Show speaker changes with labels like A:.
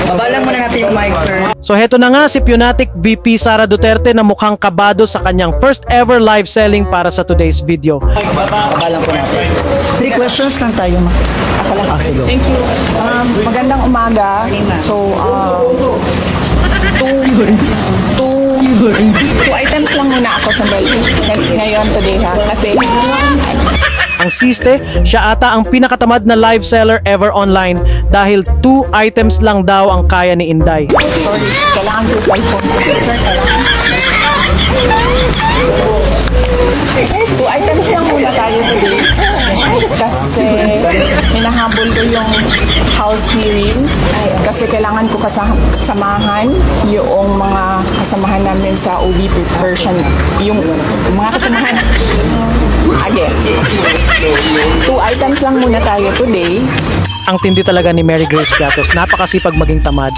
A: Babalang muna natin yung mic, sir.
B: So heto na nga si Punatic VP Sara Duterte na mukhang kabado sa kanyang first ever live selling para sa today's video.
A: Babalang po natin. 3 questions lang tayo, ma. Ako lang. Sige.
C: Thank you. Magandang umaga. So, two items lang muna ako sa ngayon today ha. Kasi
B: Ang siste, siya ata ang pinakatamad na live seller ever online dahil 2 items lang daw ang kaya ni Inday.
C: sorry, kailangan ko yung cellphone. Sir, kailangan. 2 items lang muna tayo today. Kasi hinahabol ko yung house hearing. Kasi kailangan ko kasamahan yung mga kasamahan namin sa OB version. Yung mga kasamahan. Again. 2 items lang muna tayo today.
B: Ang tindi talaga ni Mary Grace Piatos, napakasipag maging tamad.